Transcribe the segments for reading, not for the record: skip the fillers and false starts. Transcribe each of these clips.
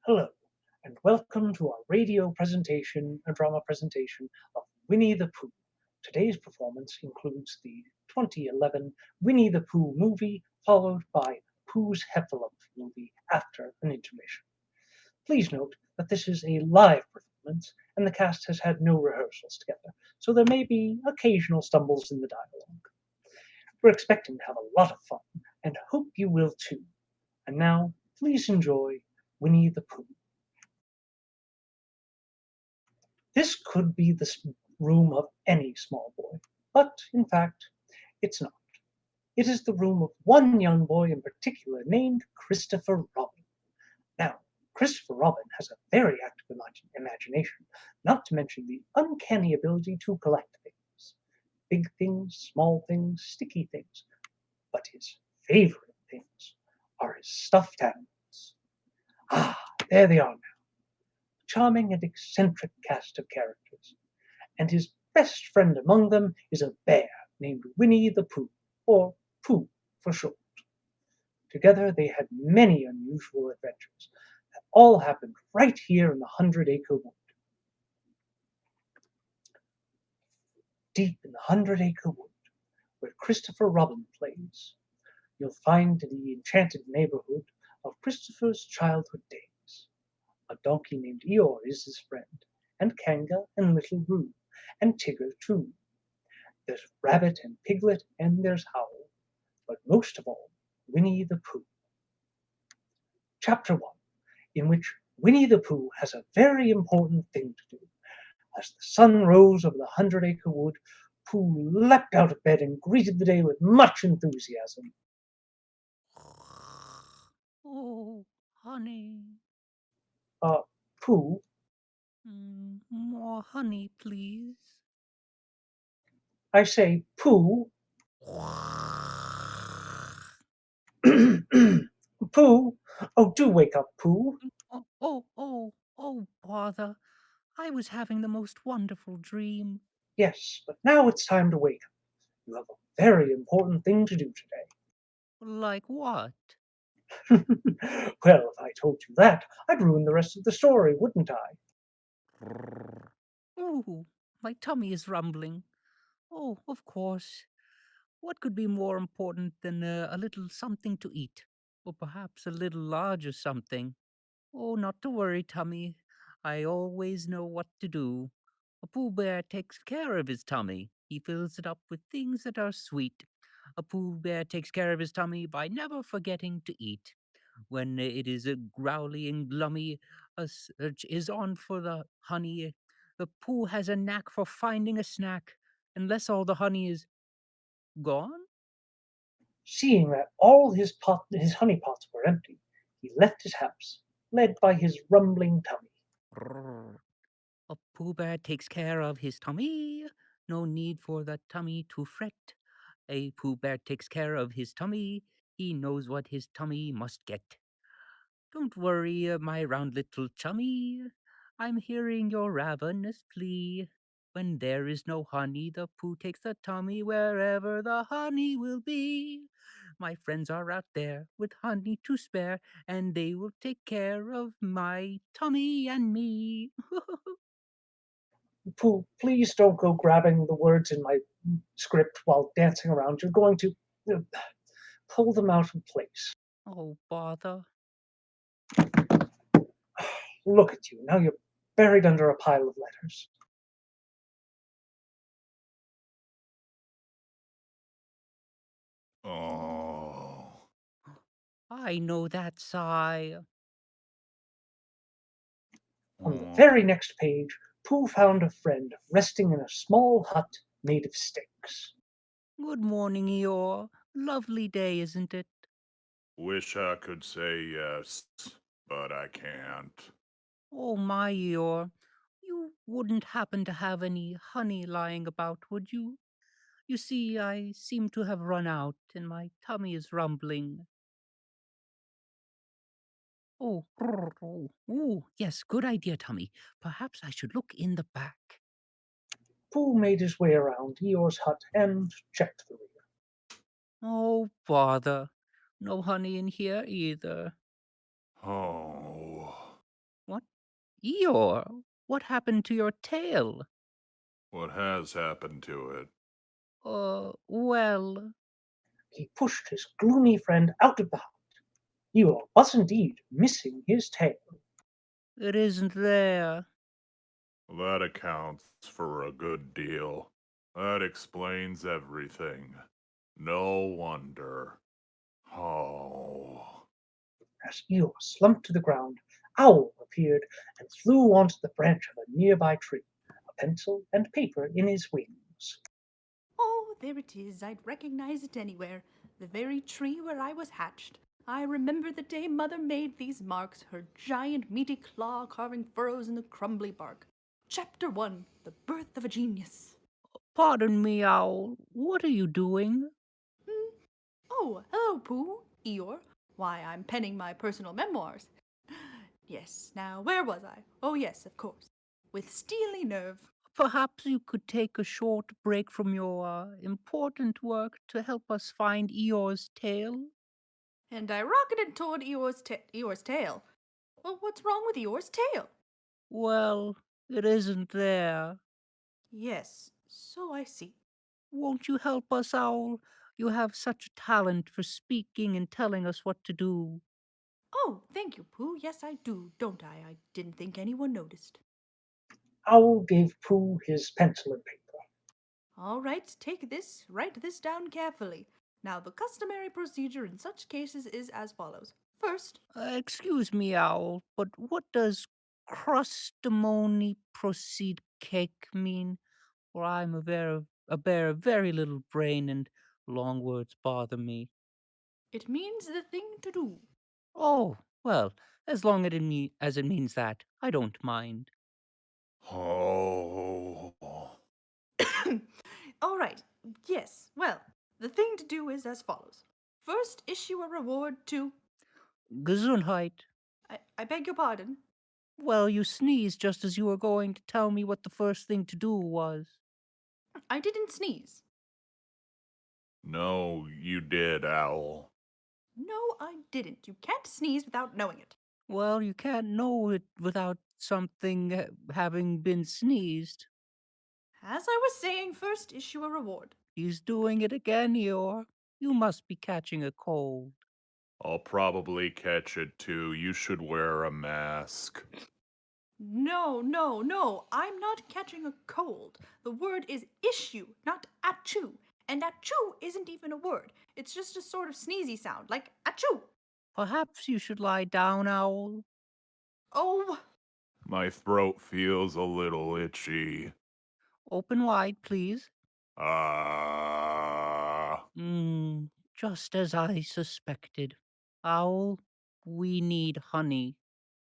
Hello, and welcome to our drama presentation of Winnie the Pooh. Today's performance includes the 2011 Winnie the Pooh movie, followed by Pooh's Heffalump movie after an intermission. Please note that this is a live performance, and the cast has had no rehearsals together, so there may be occasional stumbles in the dialogue. We're expecting to have a lot of fun, and hope you will too. And now, please enjoy Winnie the Pooh. This could be the room of any small boy, but in fact, it's not. It is the room of one young boy in particular named Christopher Robin. Now, Christopher Robin has a very active imagination, not to mention the uncanny ability to collect things. Big things, small things, sticky things. But his favorite things are his stuffed animals. Ah, there they are now. Charming and eccentric cast of characters, and his best friend among them is a bear named Winnie the Pooh, or Pooh for short. Together they had many unusual adventures that all happened right here in the 100-Acre Wood. Deep in the 100-Acre Wood, where Christopher Robin plays, you'll find the enchanted neighborhood of Christopher's childhood days. A donkey named Eeyore is his friend, and Kanga and Little Roo, and Tigger too. There's Rabbit and Piglet, and there's Howl, but most of all, Winnie the Pooh. Chapter 1, in which Winnie the Pooh has a very important thing to do. As the sun rose over the 100-Acre Wood, Pooh leapt out of bed and greeted the day with much enthusiasm. Oh, honey. Uh, Pooh, More honey, please. I say, Pooh, Pooh, oh, do wake up, Pooh. Oh, bother. I was having the most wonderful dream. Yes, but now it's time to wake up. You have a very important thing to do today. Like what? Well, if I told you that, I'd ruin the rest of the story, wouldn't I? Ooh, my tummy is rumbling. Oh, of course. What could be more important than a little something to eat? Or perhaps a little larger something? Oh, not to worry, tummy. I always know what to do. A Pooh Bear takes care of his tummy. He fills it up with things that are sweet. A Pooh Bear takes care of his tummy by never forgetting to eat. When it is a growly and glummy, a search is on for the honey. The Pooh has a knack for finding a snack, unless all the honey is gone. Seeing that all his honey pots were empty, he left his house, led by his rumbling tummy. Brrr. A Pooh Bear takes care of his tummy. No need for the tummy to fret. A Pooh Bear takes care of his tummy. He knows what his tummy must get. Don't worry, my round little chummy. I'm hearing your ravenous plea. When there is no honey, the Pooh takes the tummy wherever the honey will be. My friends are out there with honey to spare, and they will take care of my tummy and me. Pooh, please don't go grabbing the words in my script while dancing around. You're going to uh, pull them out of place. Oh, bother. Look at you. Now you're buried under a pile of letters. Oh. I know that sigh. On the Oh. very next page, Pooh found a friend resting in a small hut made of sticks. Good morning, Eeyore. Lovely day, isn't it? Wish I could say yes, but I can't. Oh, my Eeyore. You wouldn't happen to have any honey lying about, would you? You see, I seem to have run out, and my tummy is rumbling. Oh, brr, oh, ooh, yes, good idea, tummy. Perhaps I should look in the back. Pooh made his way around Eeyore's hut and checked the rear. Oh, bother. No honey in here either. Oh. Eeyore, what happened to your tail? What has happened to it? Well, He pushed his gloomy friend out of the hut. Eeyore was indeed missing his tail. it isn't there. That accounts for a good deal. That explains everything. No wonder. Oh. As Eeyore slumped to the ground, Owl appeared and flew onto the branch of a nearby tree, a pencil and paper in his wings. Oh, there it is. I'd recognize it anywhere. The very tree where I was hatched. I remember the day Mother made these marks, her giant meaty claw carving furrows in the crumbly bark. Chapter 1: The Birth of a Genius. Pardon me, Owl. What are you doing? Hmm. Oh, hello, Pooh. Eeyore. Why, I'm penning my personal memoirs. Yes, now where was I? Oh, yes, of course. With steely nerve. Perhaps you could take a short break from your important work to help us find Eeyore's tail? And I rocketed toward Eeyore's tail. Well, what's wrong with Eeyore's tail? Well, it isn't there. Yes, so I see. Won't you help us, Owl? You have such a talent for speaking and telling us what to do. Oh, thank you, Pooh. Yes, I do, don't I? I didn't think anyone noticed. Owl gave Pooh his pencil and paper. All right, take this, write this down carefully. Now, the customary procedure in such cases is as follows. First, Excuse me, Owl, but what does crustamony proceed cake mean? For I'm a bear of very little brain and long words bother me. it means the thing to do. Oh, well, as long as it means that, I don't mind. Oh. All right, yes, well, the thing to do is as follows. First, issue a reward to. Gesundheit. I beg your pardon. Well, you sneezed just as you were going to tell me what the first thing to do was. I didn't sneeze. No, you did, Owl. No, I didn't. You can't sneeze without knowing it. Well, you can't know it without something having been sneezed. As I was saying, first issue a reward. He's doing it again, Eeyore. You must be catching a cold. I'll probably catch it too. You should wear a mask. No, no, no. I'm not catching a cold. The word is issue, not achoo. And achoo isn't even a word. It's just a sort of sneezy sound, like achoo. Perhaps you should lie down, Owl. Oh, My throat feels a little itchy. Open wide, please. Ah. Just as I suspected. Owl, we need honey.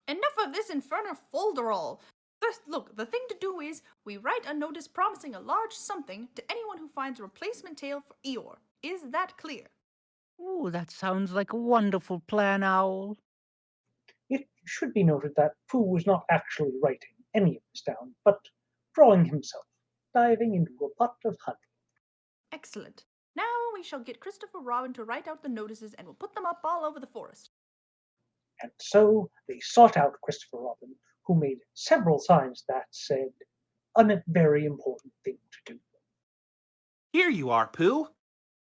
enough of this infernal folderol. First, look, the thing to do is we write a notice promising a large something to anyone who finds a replacement tail for Eeyore. Is that clear? Oh, that sounds like a wonderful plan, Owl. It should be noted that Pooh was not actually writing any of this down, but drawing himself, diving into a pot of honey. Excellent. Now we shall get Christopher Robin to write out the notices and we'll put them up all over the forest. And so they sought out Christopher Robin, who made several signs that said, a very important thing to do. Here you are, Pooh.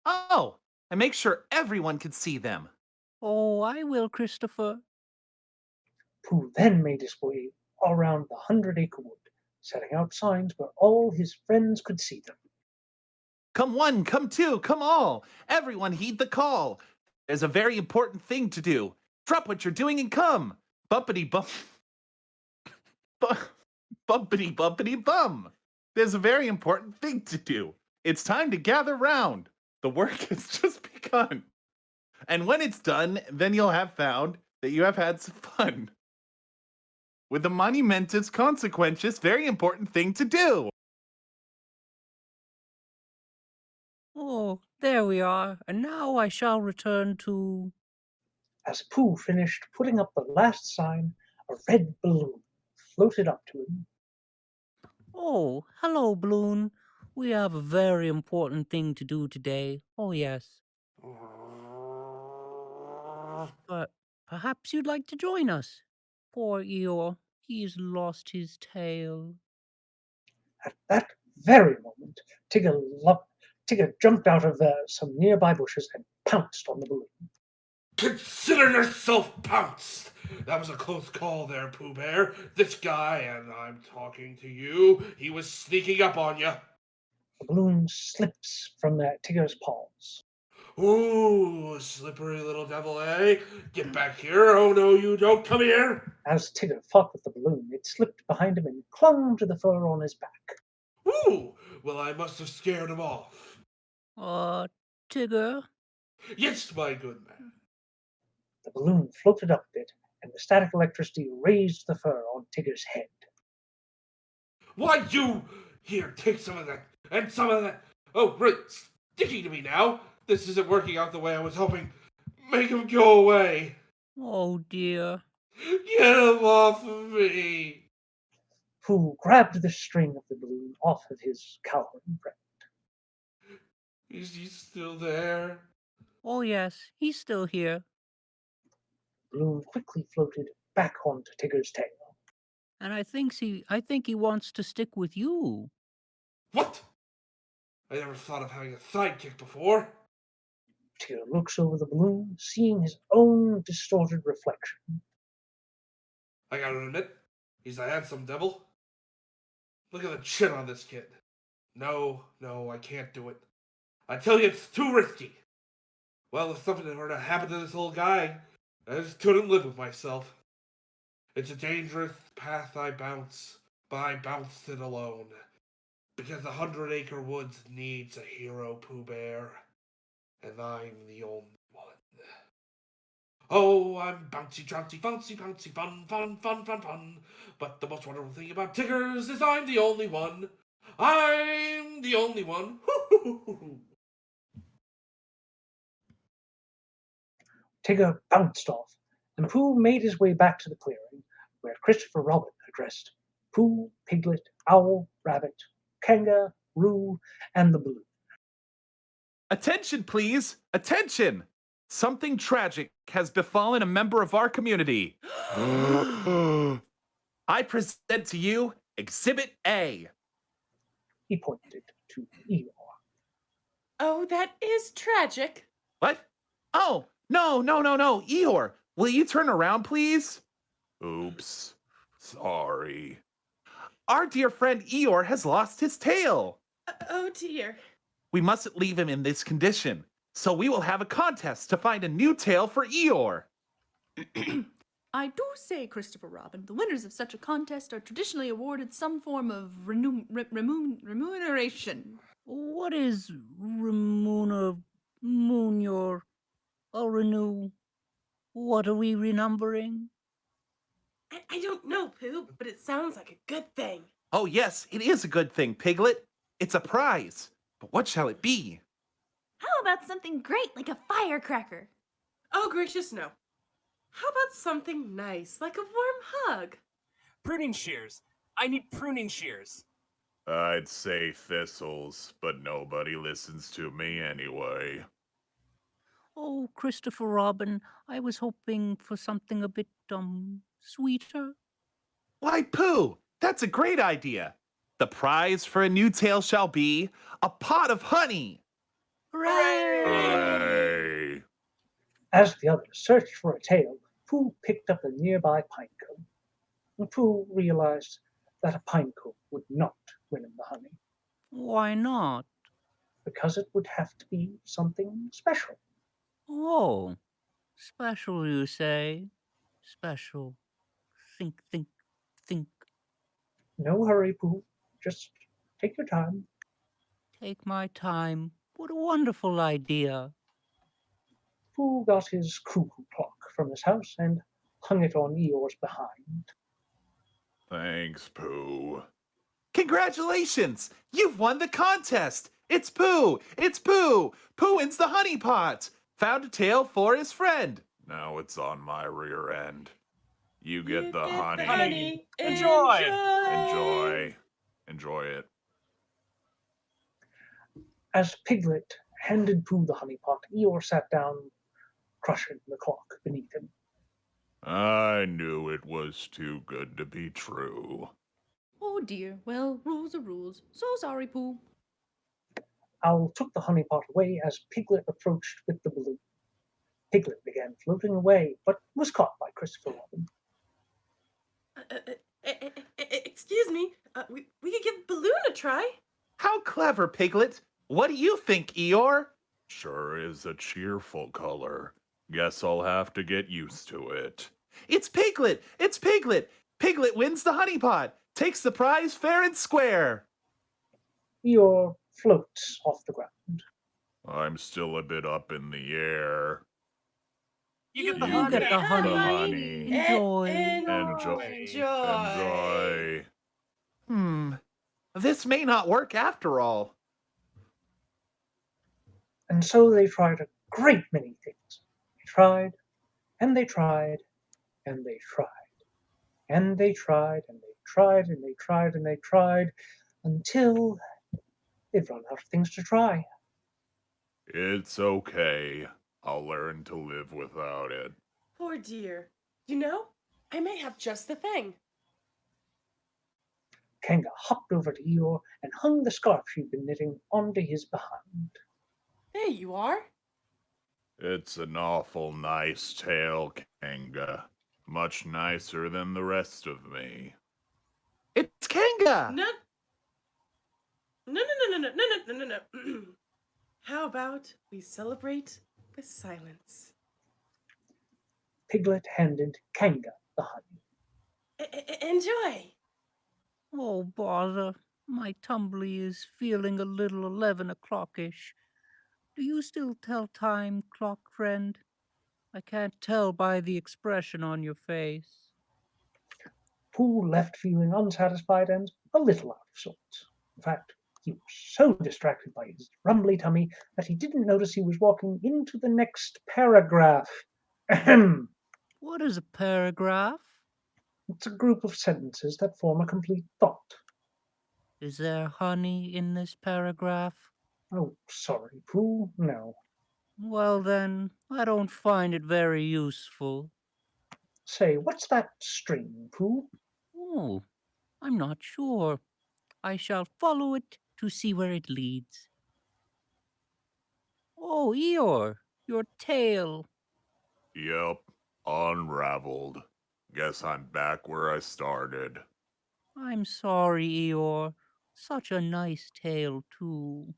Oh, and make sure everyone can see them. Oh, I will, Christopher. Pooh then made his way around the 100-acre wood, setting out signs where all his friends could see them. Come one, come two, come all. Everyone heed the call. There's a very important thing to do. Drop what you're doing and come. Bumpity bump. Bumpity bumpity bum. There's a very important thing to do. It's time to gather round. The work has just begun. And when it's done, then you'll have found that you have had some fun. With a monumentous consequentious, very important thing to do. Oh, there we are. And now I shall return to. As Pooh finished putting up the last sign, a red balloon floated up to him. Oh, hello, Balloon. We have a very important thing to do today. Oh, yes. But perhaps you'd like to join us. Poor Eeyore. He's lost his tail. At that very moment, Tigger jumped out of some nearby bushes and pounced on the balloon. Consider yourself pounced! That was a close call there, Pooh Bear. This guy, and I'm talking to you, he was sneaking up on you. The balloon slips from Tigger's paws. Ooh, slippery little devil, eh? Get back here. Oh, no, you don't. Come here. As Tigger fought with the balloon, it slipped behind him and clung to the fur on his back. Ooh, well, I must have scared him off. Tigger? Yes, my good man. The balloon floated up a bit, and the static electricity raised the fur on Tigger's head. Why, you... Here, take some of that, and some of that. Oh, right, sticky to me now. This isn't working out the way I was hoping. Make him go away. Oh, dear. Get him off of me. Pooh grabbed the string of the balloon off of his cowering friend. Is he still there? Oh, yes, he's still here. The balloon quickly floated back onto Tigger's tail. And I think he wants to stick with you. What? I never thought of having a sidekick before. Tigger looks over the balloon, seeing his own distorted reflection. I gotta admit, he's a handsome devil. Look at the chin on this kid. No, I can't do it. I tell you, it's too risky. Well, if something were to happen to this little guy, I just couldn't live with myself. It's a dangerous path I bounce, but I bounced it alone. Because the 100-acre woods needs a hero, Pooh Bear. And I'm the only one. Oh, I'm bouncy, trouncy, bouncy, bouncy, fun. But the most wonderful thing about Tiggers is I'm the only one. I'm the only one. Tigger bounced off, and Pooh made his way back to the clearing, where Christopher Robin addressed Pooh, Piglet, Owl, Rabbit, Kanga, Roo, and the balloon. Attention, please! Attention! Something tragic has befallen a member of our community. I present to you Exhibit A. He pointed to Eeyore. Oh, that is tragic. What? Oh, no. Eeyore, will you turn around, please? Oops. Sorry. Our dear friend Eeyore has lost his tail. Oh, dear. We mustn't leave him in this condition, so we will have a contest to find a new tail for Eeyore. I do say, Christopher Robin, the winners of such a contest are traditionally awarded some form of remuneration. What is renew? What are we renumbering? I don't know, Pooh, but it sounds like a good thing. Oh, yes, it is a good thing, Piglet. It's a prize. But what shall it be? How about something great like a firecracker? Oh, gracious, no. How about something nice, like a warm hug? Pruning shears. I need pruning shears. I'd say thistles, but nobody listens to me anyway. Oh, Christopher Robin, I was hoping for something a bit, sweeter. Why, Pooh, that's a great idea. The prize for a new tail shall be a pot of honey. Hooray! As the others searched for a tail, Pooh picked up a nearby pine cone. And Pooh realized that a pine cone would not win him the honey, Why not? because it would have to be something special. Oh, special, you say? Special. Think. No hurry, Pooh. Just take your time. Take my time. What a wonderful idea. Pooh got his cuckoo clock from his house and hung it on Eeyore's behind. Thanks, Pooh. Congratulations! You've won the contest! It's Pooh! It's Pooh! Pooh wins the honey pot! Found a tail for his friend. Now it's on my rear end. You get the honey. honey. Enjoy. Enjoy it. As Piglet handed Pooh the honey pot, Eeyore sat down, crushing the clock beneath him. I knew it was too good to be true. Oh dear. Well, rules are rules. So sorry, Pooh. Owl took the honey pot away as Piglet approached with the balloon. Piglet began floating away, but was caught by Christopher Robin. Excuse me. We could give balloon a try. How clever, Piglet! What do you think, Eeyore? Sure is a cheerful color. Guess I'll have to get used to it. It's Piglet! It's Piglet! Piglet wins the honey pot, takes the prize fair and square. Eeyore floats off the ground. I'm still a bit up in the air. You get the You honey. get the honey. Enjoy. Enjoy. This may not work after all. And so they tried a great many things. They tried, and they tried, and they tried, and they tried, and they tried, and they tried, and they tried, until they'd run out of things to try. It's okay. I'll learn to live without it. Poor dear. You know, I may have just the thing. Kanga hopped over to Eeyore and hung the scarf she'd been knitting onto his behind. There you are. It's an awful nice tail, Kanga. Much nicer than the rest of me. It's Kanga! No. No. How about we celebrate with silence? Piglet handed Kanga the honey. Enjoy. Oh, bother. My tumbly is feeling a little 11 o'clock-ish. Do you still tell time, clock friend? I can't tell by the expression on your face. Pooh left feeling unsatisfied and a little out of sorts. In fact, he was so distracted by his rumbly tummy that he didn't notice he was walking into the next paragraph. Ahem. What is a paragraph? It's a group of sentences that form a complete thought. Is there honey in this paragraph? Oh, sorry, Pooh, no. Well then, I don't find it very useful. Say, what's that string, Pooh? Oh, I'm not sure. I shall follow it to see where it leads. Oh, Eeyore, your tail. Yep, unraveled. Guess I'm back where I started. I'm sorry, Eeyore. Such a nice tail, too.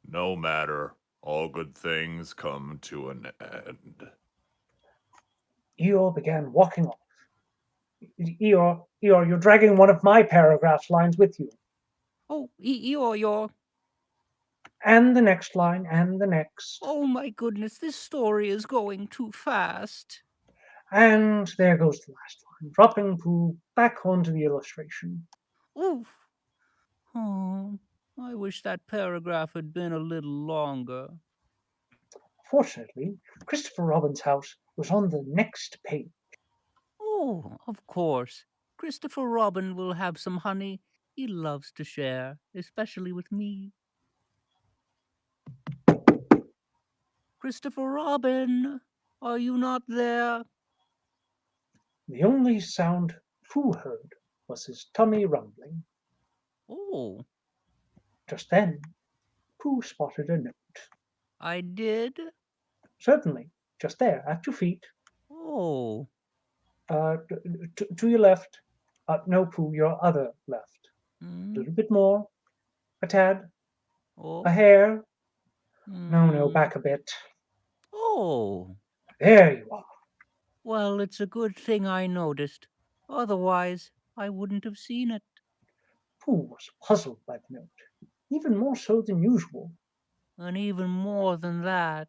No matter. All good things come to an end. Eeyore began walking off. Eeyore, you're dragging one of my paragraph's lines with you. Oh, Eeyore. And the next line, and the next. Oh my goodness, this story is going too fast. And there goes the last line, dropping Pooh back onto the illustration. Oof. Oh, I wish that paragraph had been a little longer. Fortunately, Christopher Robin's house was on the next page. Oh, of course. Christopher Robin will have some honey. He loves to share, especially with me. Christopher Robin, are you not there? The only sound Pooh heard was his tummy rumbling. Oh, Just then, Pooh spotted a note. I did? Certainly, just there, at your feet. Oh, To your left. No, Pooh, your other left. A little bit more. A tad. oh. A hair. No, back a bit. Oh, There you are. well, it's a good thing I noticed. Otherwise, I wouldn't have seen it. Pooh was puzzled by the note, even more so than usual. And even more than that.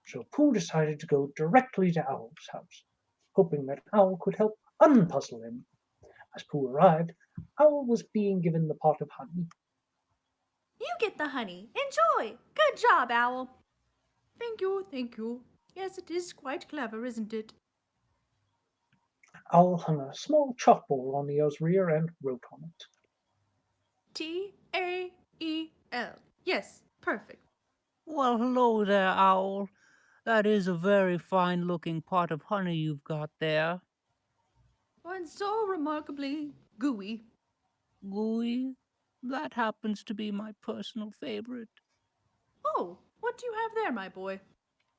So Pooh decided to go directly to Owl's house, hoping that Owl could help unpuzzle him. As Pooh arrived, Owl was being given the pot of honey. You get the honey. Enjoy. Good job, Owl. Thank you. Yes, it is quite clever, isn't it? Owl hung a small chalkboard on Eeyore's rear and wrote on it. Tael. Yes, perfect. Well, hello there, Owl. That is a very fine-looking pot of honey you've got there. And so remarkably gooey. Gooey? That happens to be my personal favorite. Oh, what do you have there, my boy?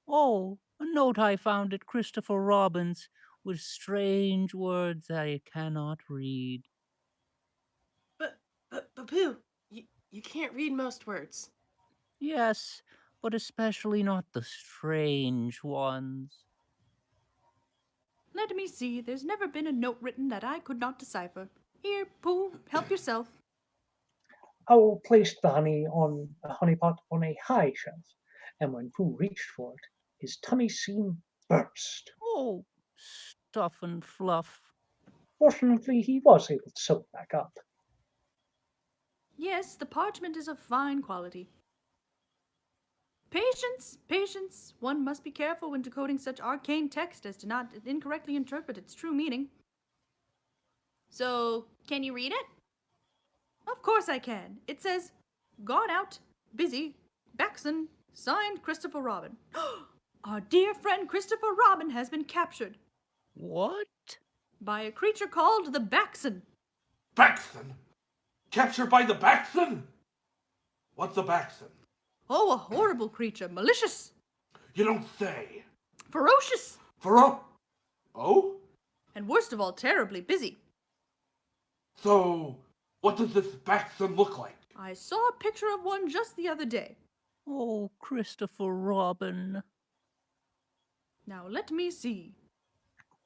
Oh, a note I found at Christopher Robin's with strange words I cannot read. But Pooh, you can't read most words. Yes, but especially not the strange ones. Let me see. There's never been a note written that I could not decipher. Here, Pooh, help yourself. Owl placed the honey pot on a high shelf, and when Pooh reached for it, his tummy seemed burst. Oh, stuff and fluff. Fortunately, he was able to sew it back up. Yes, the parchment is of fine quality. Patience, patience. One must be careful when decoding such arcane text as to not incorrectly interpret its true meaning. So, can you read it? Of course I can. It says, "Gone out, busy, Baxon, signed Christopher Robin." Our dear friend Christopher Robin has been captured What? by a creature called the Baxon. Baxton? Captured by the Baxton? What's a Baxton? Oh, a horrible creature, malicious, You don't say. ferocious, Oh? and worst of all, terribly busy. So, what does this Baxton look like? I saw a picture of one just the other day. Oh, Christopher Robin. Now let me see.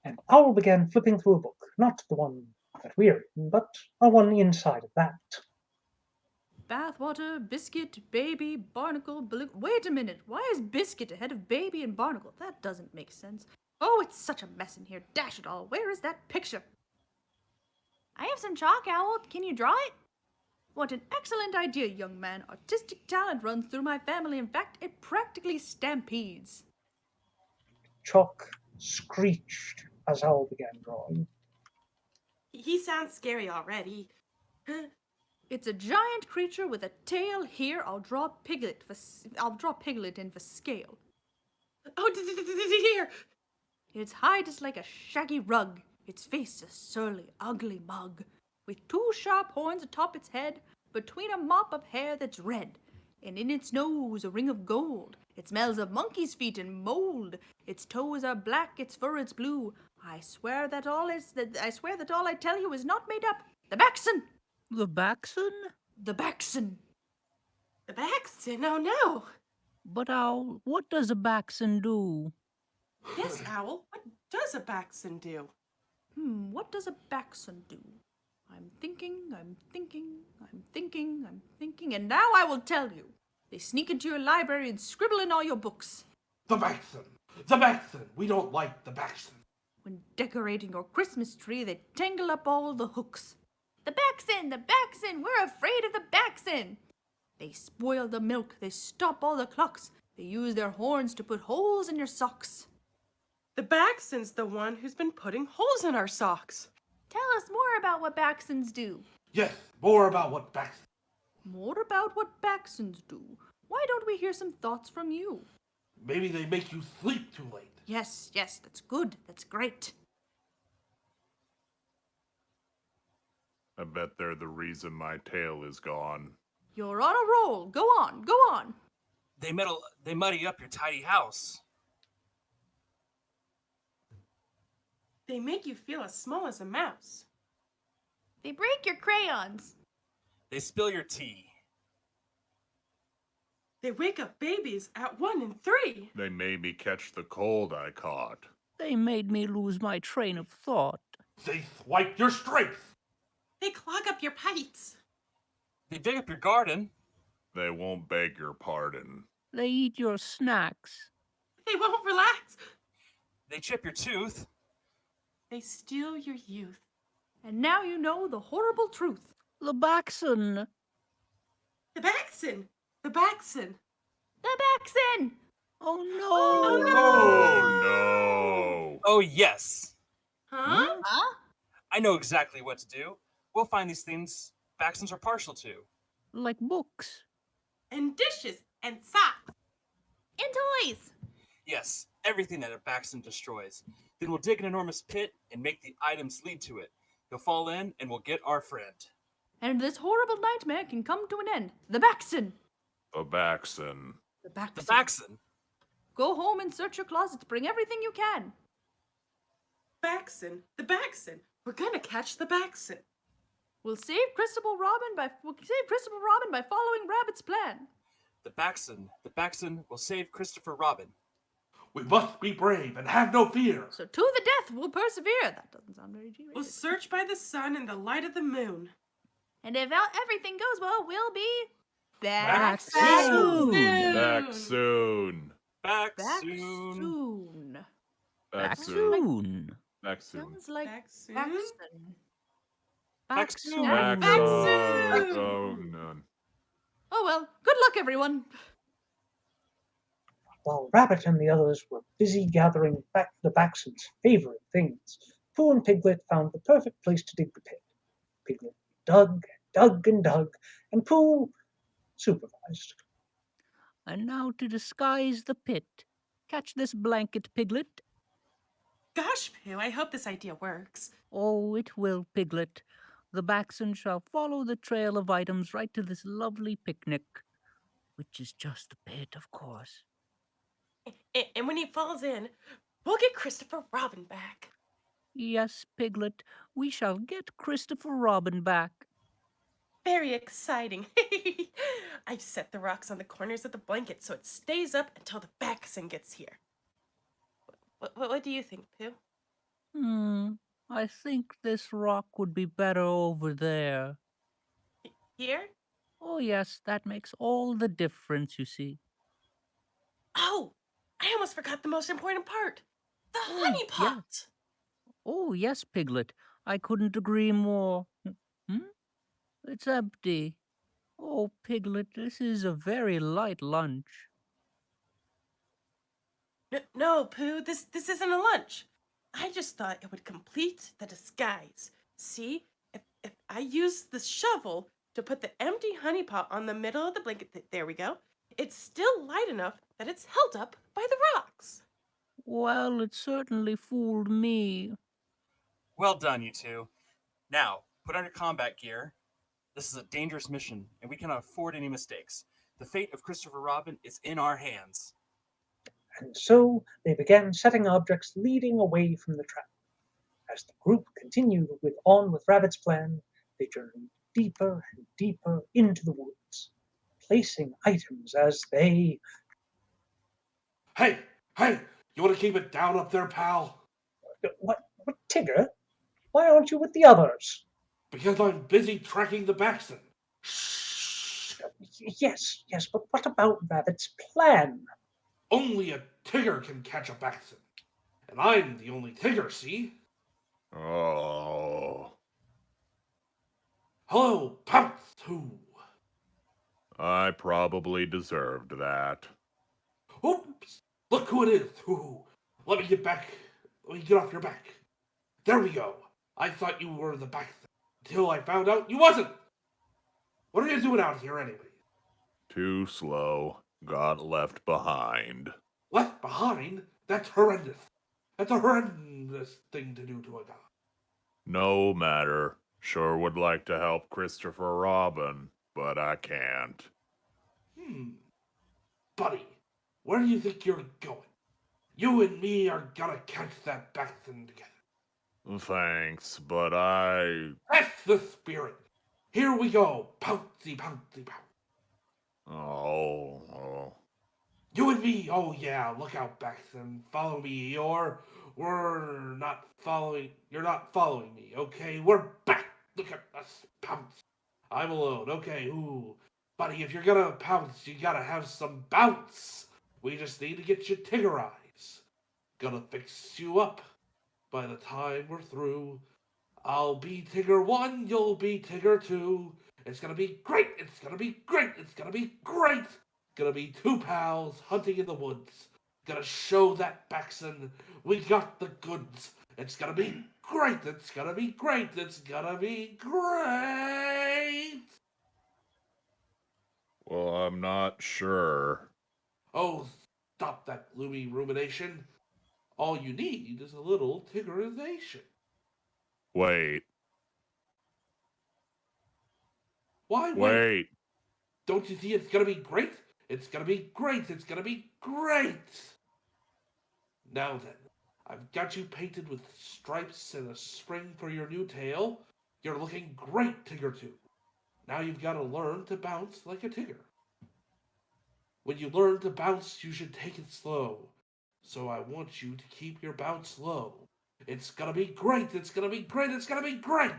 And Owl began flipping through a book, not the one that we're in, but a one inside of that. Bathwater, biscuit, baby, barnacle, Wait a minute. Why is biscuit ahead of baby and barnacle? That doesn't make sense. Oh, it's such a mess in here. Dash it all. Where is that picture? I have some chalk, Owl. Can you draw it? What an excellent idea, young man. Artistic talent runs through my family. In fact, it practically stampedes. Chalk screeched as Owl began drawing. He sounds scary already. It's a giant creature with a tail. Here, I'll draw Piglet in for scale. Oh, dear. Its hide is like a shaggy rug. Its face a surly, ugly mug, with two sharp horns atop its head, between a mop of hair that's red, and in its nose a ring of gold. It smells of monkey's feet and mold. Its toes are black, its fur is blue. I swear that all I tell you is not made up. The Baxon! The Baxon? The Baxon! The Baxton? Oh, no. But Owl, what does a Baxon do? Yes, Owl. What does a Baxton do? What does a Baxon do? I'm thinking, and now I will tell you. They sneak into your library and scribble in all your books. The Baxton! The Baxton! We don't like the Baxton. When decorating your Christmas tree, they tangle up all the hooks. The Baxon! The Baxon! We're afraid of the Baxon! They spoil the milk, they stop all the clocks, they use their horns to put holes in your socks. The Baxton's the one who's been putting holes in our socks. Tell us more about what Baxons do. Yes, more about what Baxton. More about what Baxons do. Why don't we hear some thoughts from you? Maybe they make you sleep too late. Yes, that's good. That's great. I bet they're the reason my tail is gone. You're on a roll. Go on. They muddy up your tidy house. They make you feel as small as a mouse. They break your crayons. They spill your tea. They wake up babies at 1 and 3. They made me catch the cold I caught. They made me lose my train of thought. They swipe your strength. They clog up your pipes. They dig up your garden. They won't beg your pardon. They eat your snacks. They won't relax. They chip your tooth. They steal your youth. And now you know the horrible truth. The Baxon! The Baxton! The Baxton! The Baxon! Oh no! Oh, no! Oh no! Oh, yes. Huh? I know exactly what to do. We'll find these things Baxtons are partial to. Like books. And dishes and socks. And toys! Yes, everything that a Baxton destroys. Then we'll dig an enormous pit and make the items lead to it. He'll fall in and we'll get our friend. And this horrible nightmare can come to an end. The Baxton! The Baxton. The The Baxton. Baxton? Go home and search your closets. Bring everything you can. Baxton. The Baxton. We're gonna catch the Baxton. We'll save Christopher Robin by following Rabbit's plan. The Baxton will save Christopher Robin. We must be brave and have no fear. So to the death we'll persevere. That doesn't sound very G-rated. We'll search by the sun and the light of the moon. And if everything goes well, we'll be Back soon. Back soon. Back Back soon. soon. Back soon. Soon. Back soon. Sounds like Back soon. Baxton. Back Baxton. soon. Back Back soon. soon. Oh, none. Oh well, good luck everyone. While Rabbit and the others were busy gathering back the Baxton's favorite things, Pooh and Piglet found the perfect place to dig the pit. Piglet dug, and dug, and Pooh supervised. And now to disguise the pit. Catch this blanket, Piglet. Gosh, Pooh, I hope this idea works. Oh, it will, Piglet. The Baxton shall follow the trail of items right to this lovely picnic, which is just the pit, of course. And when he falls in, we'll get Christopher Robin back. Yes, Piglet, we shall get Christopher Robin back. Very exciting. I've set the rocks on the corners of the blanket so it stays up until the Baxton gets here. What do you think, Pooh? I think this rock would be better over there. Here? Oh, yes, that makes all the difference, you see. Oh, I almost forgot the most important part. The Oh, honey yeah. pot. Oh, yes, Piglet, I couldn't agree more. It's empty. Oh, Piglet, this is a very light lunch. No, Pooh, this isn't a lunch. I just thought it would complete the disguise. See, if I use the shovel to put the empty honey pot on the middle of the blanket, there we go. It's still light enough that it's held up by the rocks. Well, it certainly fooled me. Well done, you two. Now, put on your combat gear. This is a dangerous mission, and we cannot afford any mistakes. The fate of Christopher Robin is in our hands. And so they began setting objects leading away from the trap. As the group continued on with Rabbit's plan, they journeyed deeper and deeper into the woods, placing items as they... Hey, you want to keep it down up there, pal? What, Tigger? Why aren't you with the others? Because I'm busy tracking the Baxton. Shh. Yes, but what about Rabbit's plan? Only a Tigger can catch a Baxton. And I'm the only Tigger, see? Oh. Hello, Pounce Who? I probably deserved that. Oops! Look who it is, Who? Let me get back. Let me get off your back. There we go. I thought you were the Baxton until I found out you wasn't. What are you doing out here anyway? Too slow. Got left behind. Left behind? That's horrendous. That's a horrendous thing to do to a guy. No matter. Sure would like to help Christopher Robin, but I can't. Buddy, where do you think you're going? You and me are gonna catch that Baxton together. Thanks, but I... That's the spirit. Here we go. Pouncy, pouncy, pounce. Oh. You and me, oh yeah, look out, Baxton. Follow me, Eeyore. You're not following me, okay? We're back. Look at us, pounce. I'm alone, okay, ooh. Buddy, if you're gonna pounce, you gotta have some bounce. We just need to get you Tigger eyes. Gonna fix you up. By the time we're through, I'll be Tigger 1, you'll be Tigger 2. It's gonna be great, it's gonna be great, it's gonna be great. Gonna be two pals hunting in the woods. Gonna show that Baxton we got the goods. It's gonna be great, it's gonna be great, it's gonna be great. Well, I'm not sure. Oh, stop that gloomy rumination. All you need is a little Tiggerization. Wait, Why wait? wait. Don't you see it's gonna be great? It's gonna be great. It's gonna be great. Now then, I've got you painted with stripes and a spring for your new tail. You're looking great, Tigger 2. Now you've got to learn to bounce like a Tigger. When you learn to bounce, you should take it slow. So I want you to keep your bounce low. It's gonna be great. It's gonna be great. It's gonna be great.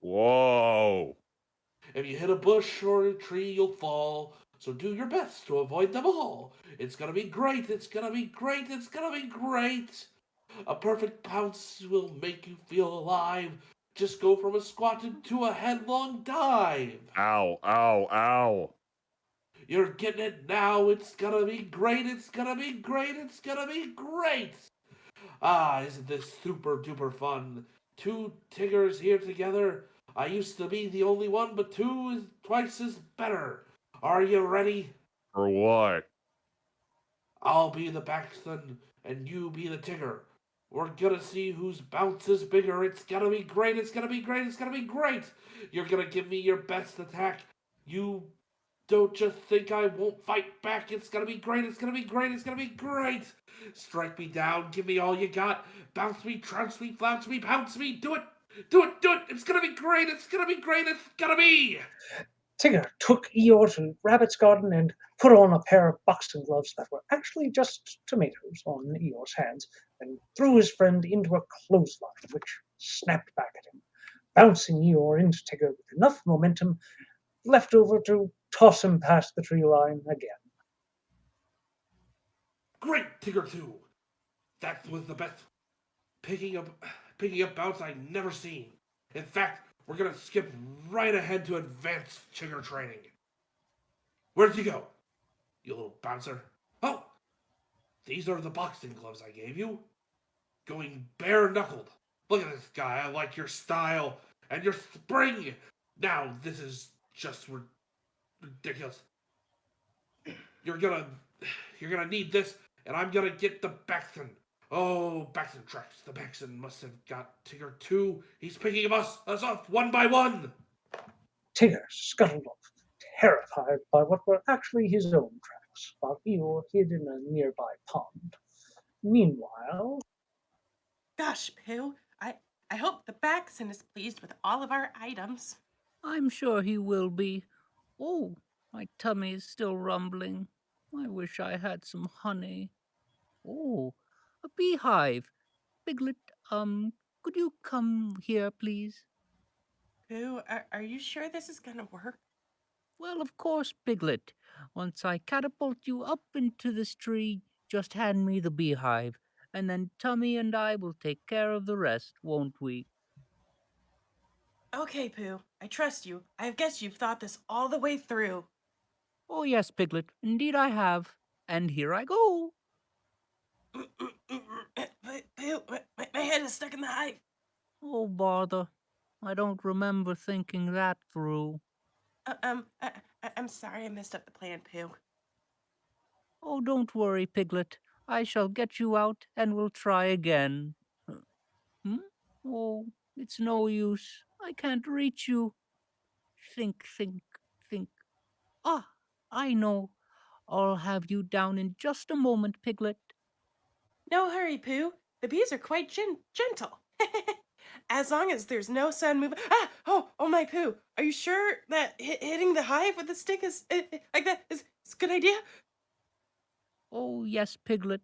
Whoa. If you hit a bush or a tree, you'll fall. So do your best to avoid them all. It's gonna be great. It's gonna be great. It's gonna be great. A perfect bounce will make you feel alive. Just go from a squat to a headlong dive. Ow, ow, ow. You're getting it now. It's gonna be great. It's gonna be great. It's gonna be great. Ah, isn't this super duper fun? 2 Tiggers here together. I used to be the only one, but 2 is twice as better. Are you ready? For what? I'll be the Baxton, and you be the Tigger. We're gonna see whose bounce is bigger. It's gonna be great. It's gonna be great. It's gonna be great. You're gonna give me your best attack. You don't just think I won't fight back. It's gonna be great. It's gonna be great. It's gonna be great. Strike me down. Give me all you got. Bounce me, trounce me, flounce me, pounce me. Do it. Do it. Do it. It's gonna be great. It's gonna be great. It's gonna be. Tigger took Eeyore to Rabbit's garden and put on a pair of boxing gloves that were actually just tomatoes on Eeyore's hands, and threw his friend into a clothesline, which snapped back at him, bouncing Eeyore into Tigger with enough momentum left over to toss him past the tree line again. Great, Tigger 2. That was the best picking up bounce I never seen. In fact, we're gonna skip right ahead to advanced Tigger training. Where'd you go, you little bouncer? Oh, these are the boxing gloves I gave you. Going bare-knuckled. Look at this guy. I like your style and your spring. Now this is just ridiculous. You're gonna need this, and I'm gonna get the Baxton. Oh, Baxton tracks. The Baxton must have got Tigger 2. He's picking us off one by one. Tigger scuttled off, terrified by what were actually his own tracks, while Eeyore hid in a nearby pond. Meanwhile, Gosh, Pooh, I hope the Baxton is pleased with all of our items. I'm sure he will be. Oh, my tummy is still rumbling. I wish I had some honey. Oh, a beehive. Piglet, could you come here, please? Pooh, are you sure this is gonna work? Well, of course, Piglet. Once I catapult you up into this tree, just hand me the beehive, and then Tummy and I will take care of the rest, won't we? Okay, Pooh, I trust you. I guess you've thought this all the way through. Oh, yes, Piglet, indeed I have. And here I go. Pooh, my head is stuck in the hive. Oh, bother. I don't remember thinking that through. I'm sorry I messed up the plan, Pooh. Oh, don't worry, Piglet. I shall get you out and we'll try again. Hmm? Oh, it's no use. I can't reach you. Think, think, think. Ah, I know. I'll have you down in just a moment, Piglet. No hurry, Pooh. The bees are quite gentle. As long as there's no sun moving. Ah! Oh my Pooh. Are you sure that hitting the hive with the stick is like that is a good idea? Oh, yes, Piglet.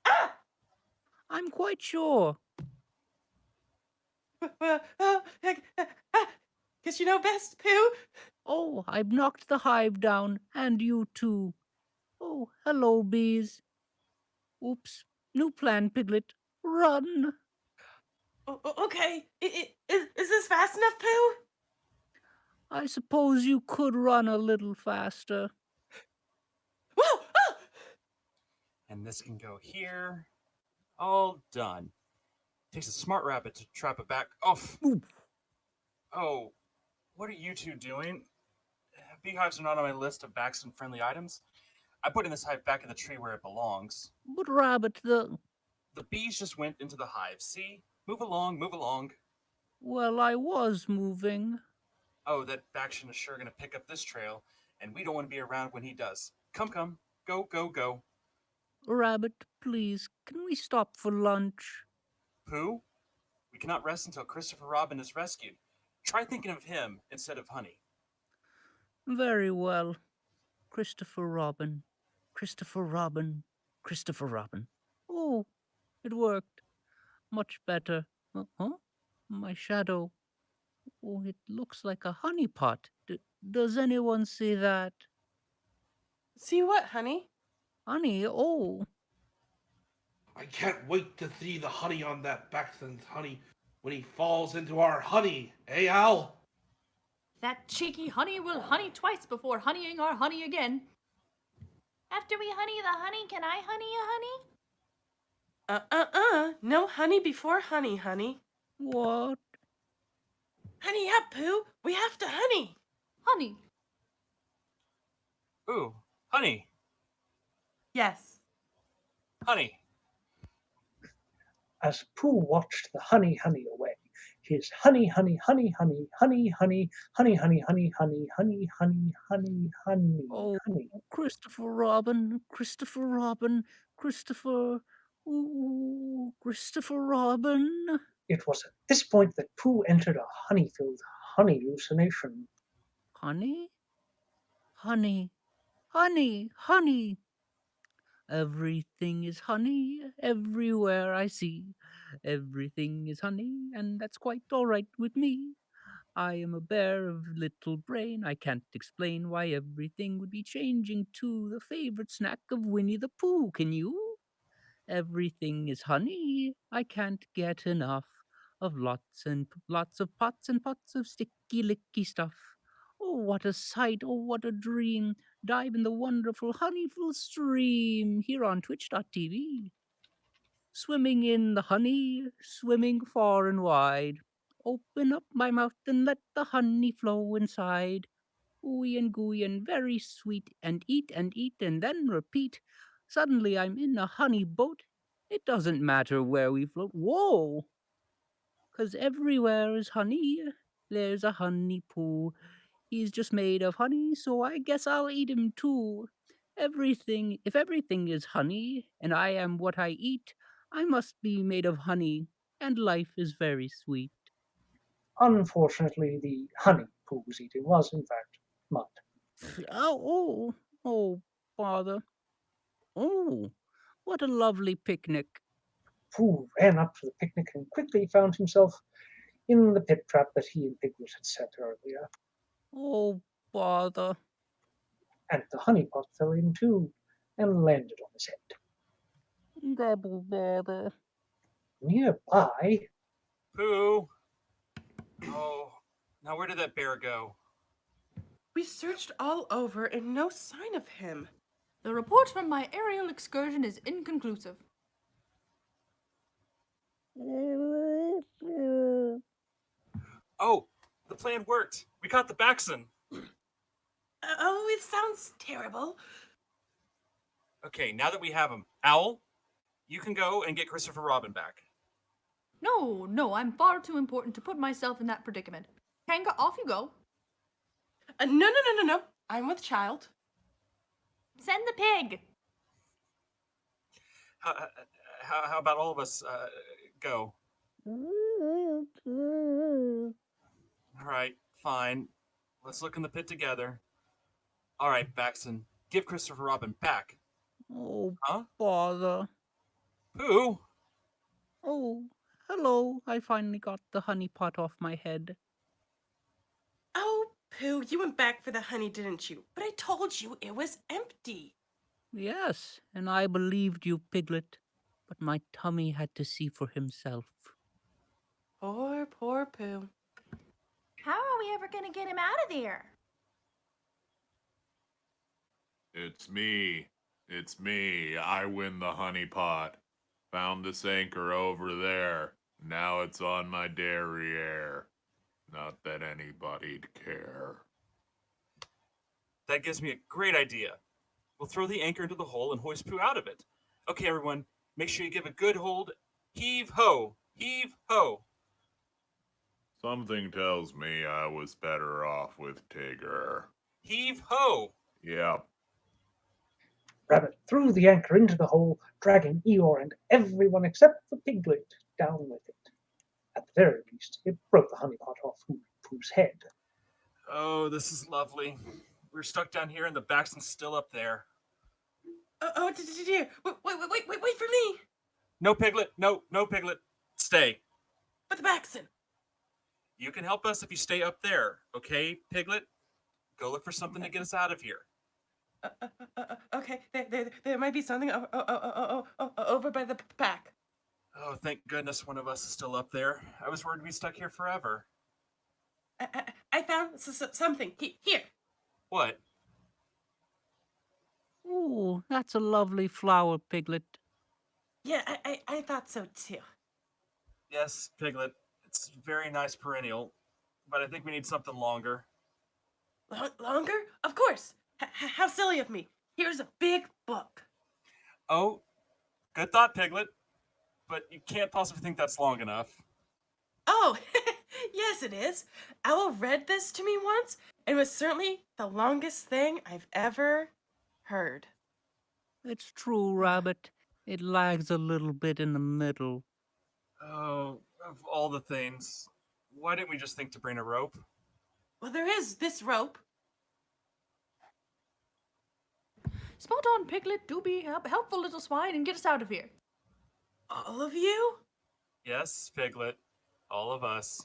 Ah! I'm quite sure. Guess you know best, Pooh. Oh, I've knocked the hive down, and you too. Oh, hello, bees. Oops, new plan, Piglet. Run! Okay. Is this fast enough, Pooh? I suppose you could run a little faster. Whoa! Oh! And this can go here. All done. Takes a smart rabbit to trap it back. Oh, what are you two doing? Beehives are not on my list of Baxton-friendly items. I'm putting this hive back in the tree where it belongs. But Rabbit, The bees just went into the hive. See? Move along, move along. well, I was moving. Oh, that Baction is sure going to pick up this trail, and we don't want to be around when he does. Come, come. Go, go, go. Rabbit, please, can we stop for lunch? Pooh, we cannot rest until Christopher Robin is rescued. Try thinking of him instead of Honey. Very well. Christopher Robin. Christopher Robin. Christopher Robin. Oh, it worked. Much better. Huh? My shadow. Oh, it looks like a honey pot. Does anyone see that? See what, honey? Honey, oh. I can't wait to see the honey on that Baxton's honey when he falls into our honey, eh, Al? That cheeky honey will honey twice before honeying our honey again. After we honey the honey, can I honey a honey? No honey before honey, honey. What? Honey up, Pooh. We have to honey. Honey. Ooh, Honey, Yes. Honey. As Pooh watched the honey away, his honey, honey, honey, honey, honey, honey, honey, honey, honey, honey, honey, honey, honey, honey, Oh, honey. Christopher Robin, Christopher Robin, Christopher. Ooh, Christopher Robin. It was at this point that Pooh entered a honey-filled honey hallucination. Honey? Honey, honey, honey. Everything is honey everywhere I see. Everything is honey, and that's quite all right with me. I am a bear of little brain. I can't explain why everything would be changing to the favorite snack of Winnie the Pooh. Can you? Everything is honey. I can't get enough of lots and lots of pots and pots of sticky, licky stuff. Oh, what a sight! Oh, what a dream! Dive in the wonderful honeyful stream here on twitch.tv. Swimming in the honey, swimming far and wide. Open up my mouth and let the honey flow inside. Ooey and gooey and very sweet, and eat and then repeat. Suddenly I'm in a honey boat. It doesn't matter where we float. Whoa! 'Cause everywhere is honey. There's a honey Pooh. He's just made of honey, so I guess I'll eat him too. If everything is honey, and I am what I eat, I must be made of honey, and life is very sweet. Unfortunately, the honey Pooh was eating was, in fact, mud. Oh, bother. Oh, what a lovely picnic. Pooh ran up to the picnic and quickly found himself in the pit trap that he and Piglet had set earlier. Oh, bother. And the honey pot fell in too and landed on his head. Double bother. Nearby, Pooh. Oh, now where did that bear go? We searched all over and no sign of him. The report from my aerial excursion is inconclusive. Oh, the plan worked. We caught the Baxton. Oh, it sounds terrible. Okay, now that we have him, Owl, you can go and get Christopher Robin back. No, I'm far too important to put myself in that predicament. Kanga, off you go. No. I'm with child. Send the pig. How about all of us go? All right, fine. Let's look in the pit together. All right, Baxton, give Christopher Robin back. Oh, Huh? bother. Pooh? Oh, hello. I finally got the honey pot off my head. Oh, Pooh, you went back for the honey, didn't you? But I told you it was empty. Yes, and I believed you, Piglet. But my tummy had to see for himself. Poor Pooh. How are we ever going to get him out of there? It's me. It's me. I win the honey pot. Found this anchor over there. Now it's on my derriere. Not that anybody'd care. That gives me a great idea. We'll throw the anchor into the hole and hoist Pooh out of it. Okay, everyone, make sure you give a good hold. Heave ho! Heave ho! Something tells me I was better off with Tigger. Heave ho! Yep. Rabbit threw the anchor into the hole, dragging Eeyore and everyone except the Piglet down with it. At the very least, it broke the honey pot off Pooh's head. Oh, this is lovely. We're stuck down here and the Baxton's still up there. Oh, dear. Wait for me. No, Piglet. No, Piglet. Stay. But the Baxton. You can help us if you stay up there, okay, Piglet? Go look for something to get us out of here. Okay, there might be something over by the pack. Oh, thank goodness one of us is still up there. I was worried we'd be stuck here forever. I found something. Here. What? Ooh, that's a lovely flower, Piglet. Yeah, I thought so too. Yes, Piglet. It's a very nice perennial, but I think we need something longer. Longer? Of course. How silly of me. Here's a big book. Oh, good thought, Piglet. But you can't possibly think that's long enough. Oh, yes it is. Owl read this to me once, and it was certainly the longest thing I've ever heard. It's true, Rabbit. It lags a little bit in the middle. Oh, of all the things, why didn't we just think to bring a rope? Well, there is this rope. Spot on, Piglet. Do be a helpful little swine and get us out of here. All of you? Yes, Piglet. All of us.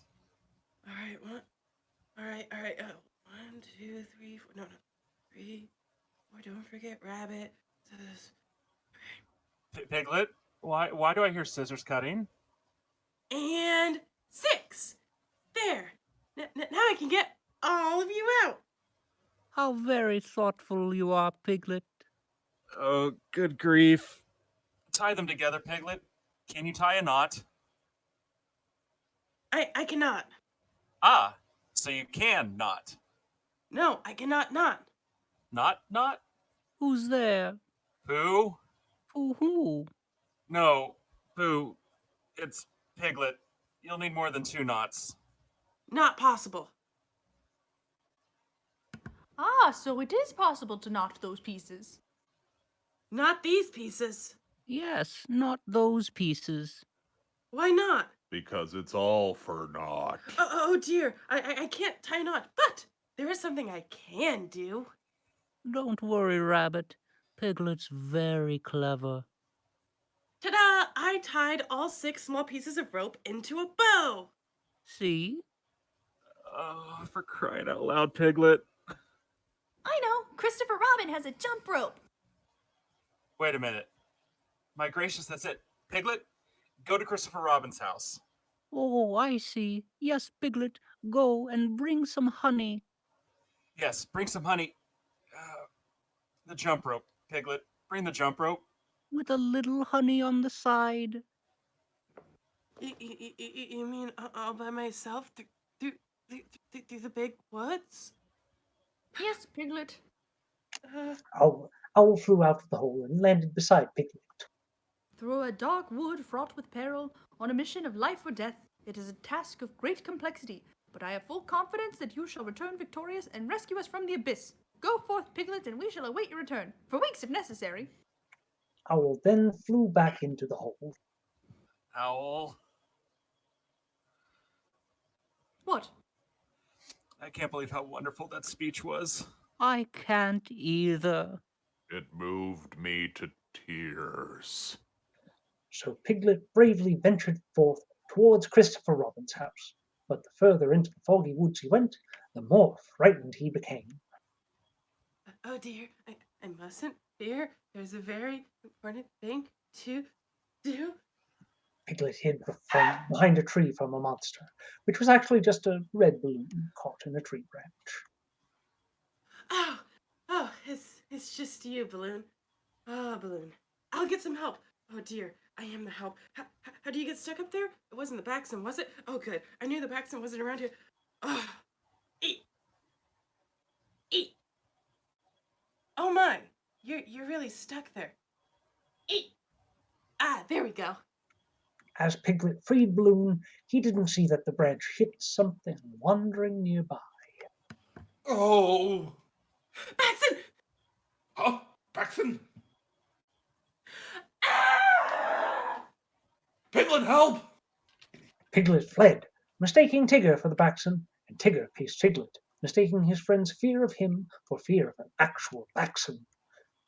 All right, what? All right. 1, 2, 3, 4. No. 3, 4. Don't forget Rabbit. Piglet, why do I hear scissors cutting? And 6. There. Now I can get all of you out. How very thoughtful you are, Piglet. Oh, good grief. Tie them together, Piglet. Can you tie a knot? I cannot. Ah, so you can knot. No, I cannot not. Knot? Who's there? Pooh? Who? No, Pooh. It's Piglet. You'll need more than 2 knots. Not possible. Ah, so it is possible to knot those pieces. Not these pieces. Yes, not those pieces. Why not? Because it's all for naught. Oh dear, I can't tie a knot, but there is something I can do. Don't worry, Rabbit. Piglet's very clever. Ta-da! I tied all 6 small pieces of rope into a bow. See? Oh, for crying out loud, Piglet. I know. Christopher Robin has a jump rope. Wait a minute. My gracious, that's it. Piglet, go to Christopher Robin's house. Oh, I see. Yes, Piglet, go and bring some honey. Yes, bring some honey. The jump rope, Piglet. Bring the jump rope. With a little honey on the side. You mean all by myself through the big woods? Yes, Piglet. Owl flew out of the hole and landed beside Piglet. Through a dark wood fraught with peril, on a mission of life or death, it is a task of great complexity, but I have full confidence that you shall return victorious and rescue us from the abyss. Go forth, Piglet, and we shall await your return, for weeks if necessary. Owl then flew back into the hole. Owl. What? I can't believe how wonderful that speech was. I can't either. It moved me to tears. So Piglet bravely ventured forth towards Christopher Robin's house. But the further into the foggy woods he went, the more frightened he became. Oh dear, I mustn't fear. There's a very important thing to do. Piglet hid behind a tree from a monster, which was actually just a red balloon caught in a tree branch. Oh, it's just you, Balloon. Oh, Balloon. I'll get some help. Oh dear, I am the help. How do you get stuck up there? It wasn't the Baxton, was it? Oh good, I knew the Baxton wasn't around here. Oh, eat. Oh my, You're really stuck there. Eat. Ah, there we go. As Piglet freed Balloon, he didn't see that the branch hit something wandering nearby. Oh! Baxton! Huh? Baxton? Ah! Piglet, help! Piglet fled, mistaking Tigger for the Baxen, and Tigger paced Piglet, mistaking his friend's fear of him for fear of an actual Baxen.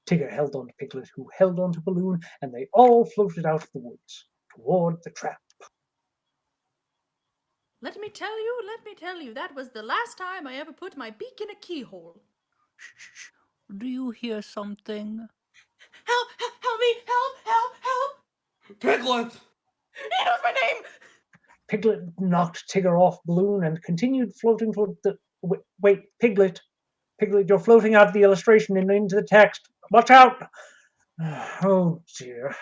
Tigger held on to Piglet, who held on to Balloon, and they all floated out of the woods, toward the trap. Let me tell you, that was the last time I ever put my beak in a keyhole. Shh. Do you hear something? Help! Help me! Help! Piglet! He knows my name! Piglet knocked Tigger off Balloon and continued floating toward the... Wait, Piglet. Piglet, you're floating out of the illustration and into the text. Watch out! Oh, dear.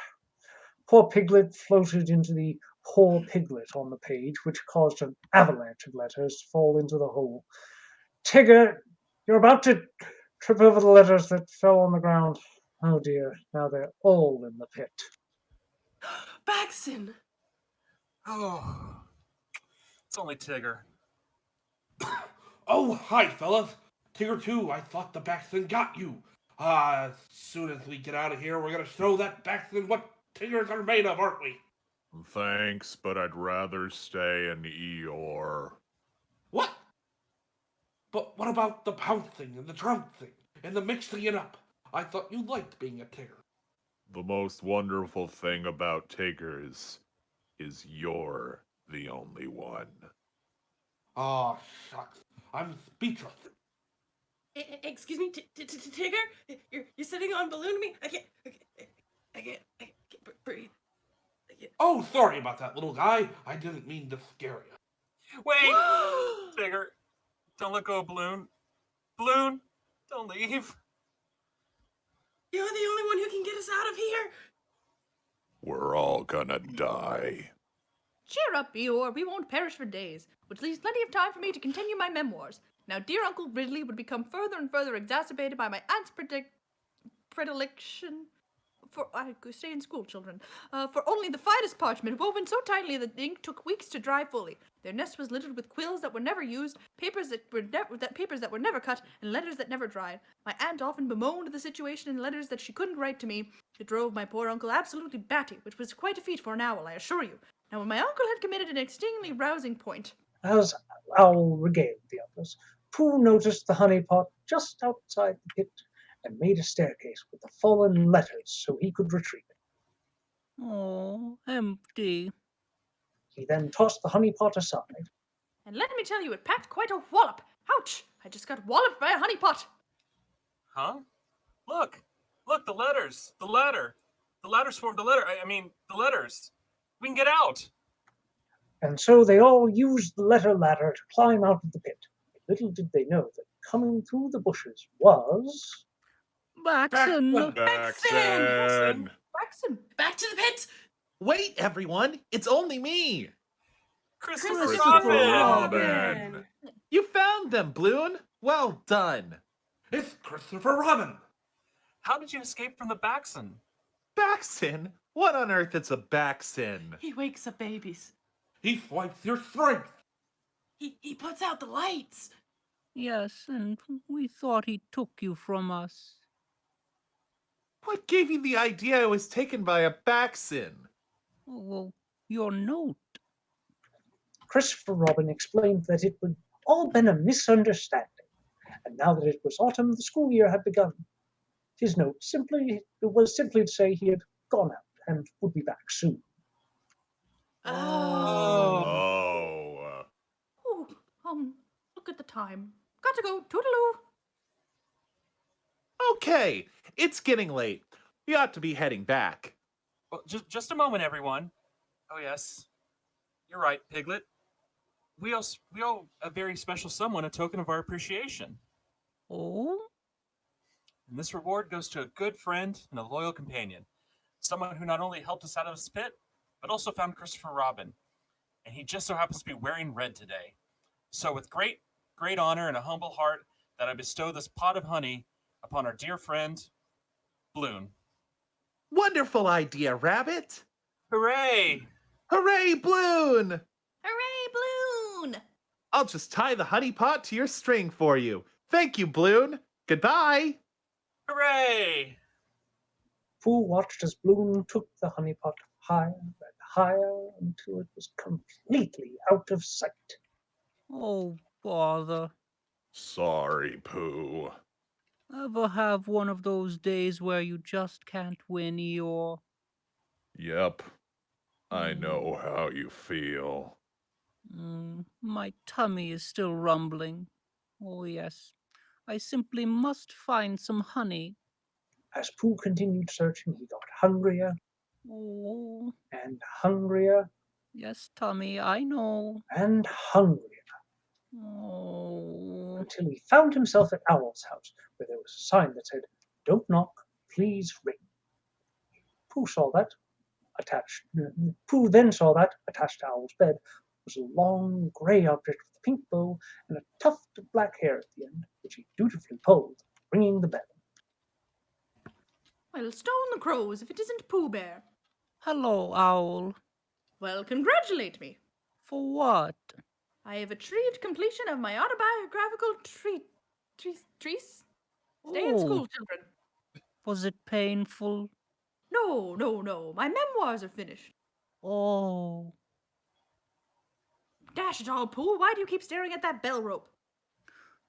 Poor Piglet floated into the Poor Piglet on the page, which caused an avalanche of letters to fall into the hole. Tigger, you're about to trip over the letters that fell on the ground. Oh, dear. Now they're all in the pit. Baxton! Oh, it's only Tigger. Oh, hi, fellas. Tigger 2, I thought the Baxton got you. As soon as we get out of here, we're gonna show that Baxton what Tiggers are made of, aren't we? Thanks, but I'd rather stay in Eeyore. What? But what about the pouncing and the trouncing and the mixing it up? I thought you liked being a Tigger. The most wonderful thing about Tiggers is you're the only one. Oh, shucks. I'm speechless. Excuse me, Tigger? You're sitting on balloon me? I can't breathe. Oh, sorry about that, little guy. I didn't mean to scare you. Wait! Tigger, don't let go of Balloon. Balloon, don't leave. You're the only one who can get us out of here. We're all gonna die. Cheer up, Eeyore, we won't perish for days, which leaves plenty of time for me to continue my memoirs. Now, dear Uncle Ridley would become further and further exacerbated by my aunt's predilection for, I could stay in school, children, for only the finest parchment, woven so tightly that the ink took weeks to dry fully. Their nest was littered with quills that were never used, papers that were never cut, and letters that never dried. My aunt often bemoaned the situation in letters that she couldn't write to me. It drove my poor uncle absolutely batty, which was quite a feat for an owl, I assure you. Now, when my uncle had committed an exceedingly rousing point, As Owl regaled the others, Pooh noticed the honey pot just outside the pit and made a staircase with the fallen letters so he could retrieve it. Oh, empty. He then tossed the honey pot aside. and let me tell you, it packed quite a wallop. Ouch! I just got walloped by a honey pot. Huh? Look, the letters, the ladder. The ladder's formed the letter. The letters. We can get out. And so they all used the letter ladder to climb out of the pit. Little did they know that coming through the bushes was... Baxton! Baxton! Baxton, Back to the pit. Wait, everyone! It's only me! Christopher Robin! You found them, Balloon! Well done! It's Christopher Robin. How did you escape from the Baxton? Baxton? What on earth is a Baxton? He wakes up babies. He swipes your strength. He puts out the lights. Yes, and we thought he took you from us. What gave you the idea I was taken by a Baxton? Oh, well, your note. Christopher Robin explained that it had all been a misunderstanding, and now that it was autumn, the school year had begun. His note was simply to say he had gone out and would be back soon. Oh. Look at the time. Got to go. Toodaloo. Okay, it's getting late. We ought to be heading back. Well, just a moment, everyone. Oh, yes. You're right, Piglet. We owe a very special someone a token of our appreciation. Oh? And this reward goes to a good friend and a loyal companion. Someone who not only helped us out of this pit, but also found Christopher Robin. And he just so happens to be wearing red today. So with great honor and a humble heart that I bestow this pot of honey upon our dear friend, Bloon. Wonderful idea, Rabbit. Hooray! Hooray, Bloon! Hooray, Bloon! I'll just tie the honey pot to your string for you. Thank you, Bloon. Goodbye. Hooray! Pooh watched as Bloom took the honey pot higher and higher until it was completely out of sight. Oh, bother. Sorry, Pooh. Ever have one of those days where you just can't win, Eeyore? Yep. I know how you feel. My tummy is still rumbling. Oh, yes. I simply must find some honey. As Pooh continued searching, he got hungrier Oh, and hungrier yes, tummy, I know. and hungrier Oh, until he found himself at Owl's house, where there was a sign that said, "Don't knock, please ring." Pooh saw that attached. Pooh then saw that attached to Owl's bed was a long grey object with a pink bow and a tuft of black hair at the end, which he dutifully pulled, ringing the bell. Well, stone the crows if it isn't Pooh Bear. hello, Owl. Well, congratulate me. For what? I have achieved completion of my autobiographical treatise. Stay in Oh, school, children. was it painful? No. My memoirs are finished. Oh, Dash it all, Pooh. Why do you keep staring at that bell rope?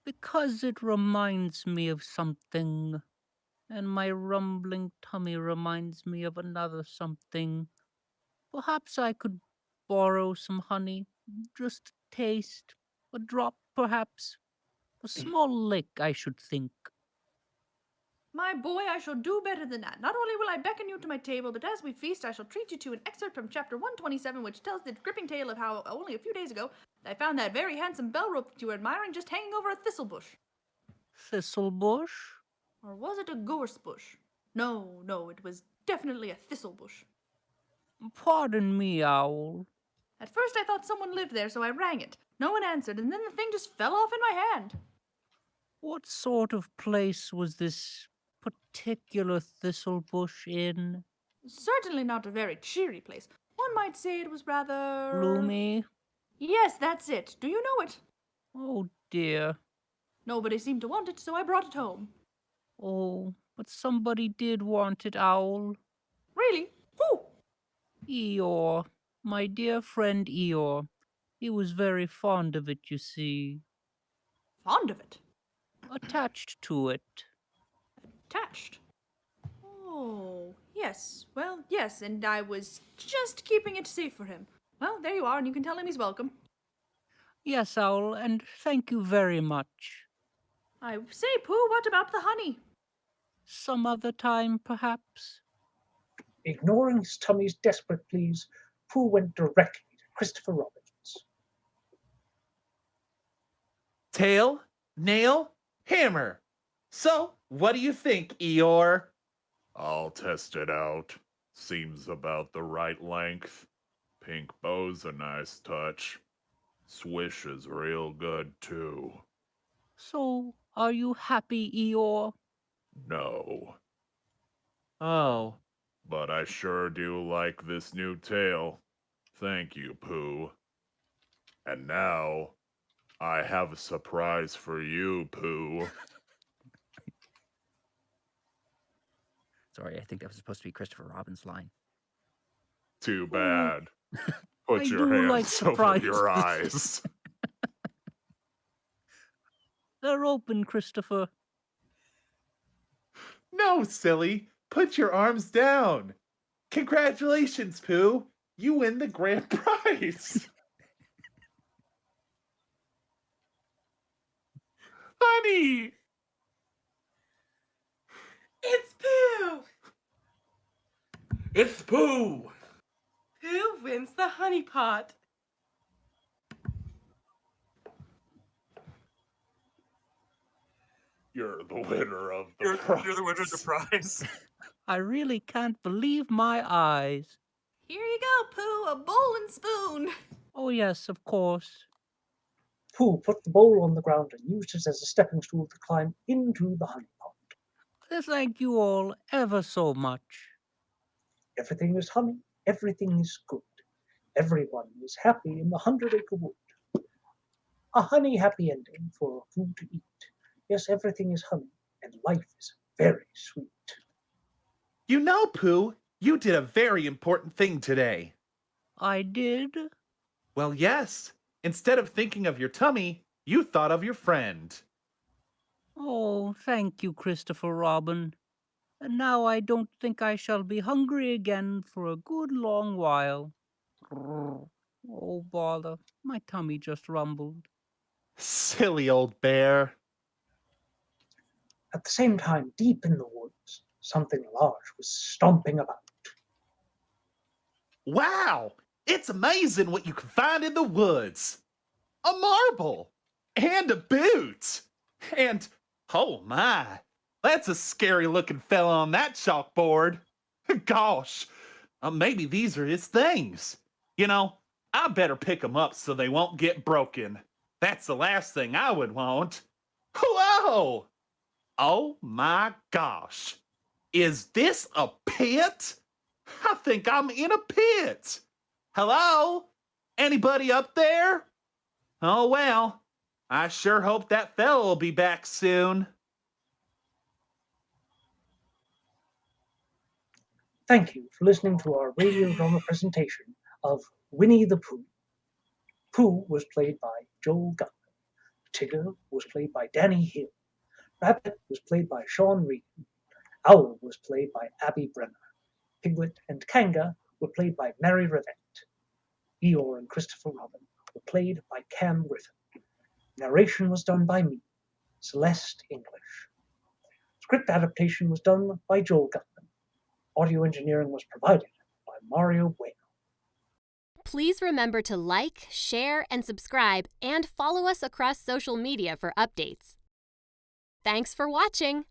because it reminds me of something. And my rumbling tummy reminds me of another something. Perhaps I could borrow some honey, just a taste, a drop perhaps, a small lick, I should think. My boy, I shall do better than that. Not only will I beckon you to my table, but as we feast, I shall treat you to an excerpt from chapter 127, which tells the gripping tale of how, only a few days ago, I found that very handsome bell rope that you were admiring just hanging over a thistle bush. Thistle bush? Or was it a gorse bush? No, it was definitely a thistle bush. Pardon me, Owl. At first I thought someone lived there, so I rang it. No one answered, and then the thing just fell off in my hand. What sort of place was this particular thistle bush in? Certainly not a very cheery place. One might say it was rather... Gloomy? Yes, that's it. Do you know it? Oh dear. Nobody seemed to want it, so I brought it home. Oh, but somebody did want it, Owl. Really? Who? Eeyore. My dear friend Eeyore. He was very fond of it, you see. Fond of it. Attached to it. Attached. Oh, yes. Well, yes, and I was just keeping it safe for him. Well, there you are, and you can tell him he's welcome. Yes, Owl, and thank you very much. I say, Pooh, what about the honey? Some other time, perhaps? Ignoring his tummy's desperate pleas, Pooh went directly to Christopher Robin's. Tail, nail, hammer. So, what do you think, Eeyore? I'll test it out. Seems about the right length. Pink bow's a nice touch. Swish is real good, too. So, are you happy, Eeyore? No, Oh, but I sure do like this new tail. Thank you, Pooh. And now, I have a surprise for you, Pooh. Sorry, I think that was supposed to be Christopher Robin's line. Too bad. Put I your do hands like over your surprises. eyes. They're open, Christopher. no, silly. Put your arms down. Congratulations, Pooh. You win the grand prize. Honey! It's Pooh! It's Pooh! Pooh wins the honey pot. You're the winner of the You're prize. the winner of the prize. I really can't believe my eyes. Here you go, Pooh, a bowl and spoon. Oh, yes, of course. Pooh put the bowl on the ground and used it as a stepping stool to climb into the honey pot. Thank you all ever so much. Everything is honey, everything is good. Everyone is happy in the 100-acre wood. A honey happy ending for food to eat. Yes, everything is honey, and life is very sweet. You know, Pooh, you did a very important thing today. I did? Well, yes. Instead of thinking of your tummy, you thought of your friend. Oh, thank you, Christopher Robin. And now I don't think I shall be hungry again for a good long while. Oh, bother. My tummy just rumbled. Silly old bear. At the same time, deep in the woods, something large was stomping about. Wow! It's amazing what you can find in the woods. A marble! And a boot! And, oh my, that's a scary looking fella on that chalkboard. Gosh, maybe these are his things. You know, I better pick them up so they won't get broken. That's the last thing I would want. Whoa! Oh my gosh. Is this a pit? I think I'm in a pit. Hello? Anybody up there? Oh well, I sure hope that fella will be back soon. Thank you for listening to our radio drama presentation of Winnie the Pooh. Pooh was played by Joel Guttman. Tigger was played by Danny Hill. Rabbit was played by Sean Regan. Owl was played by Abby Brenner. Piglet and Kanga were played by Mary Rivette. Eeyore and Christopher Robin were played by Cam Griffin. Narration was done by me, Celeste English. Script adaptation was done by Joel Guttman. Audio engineering was provided by Mario Bueno. Please remember to like, share, and subscribe, and follow us across social media for updates. Thanks for watching!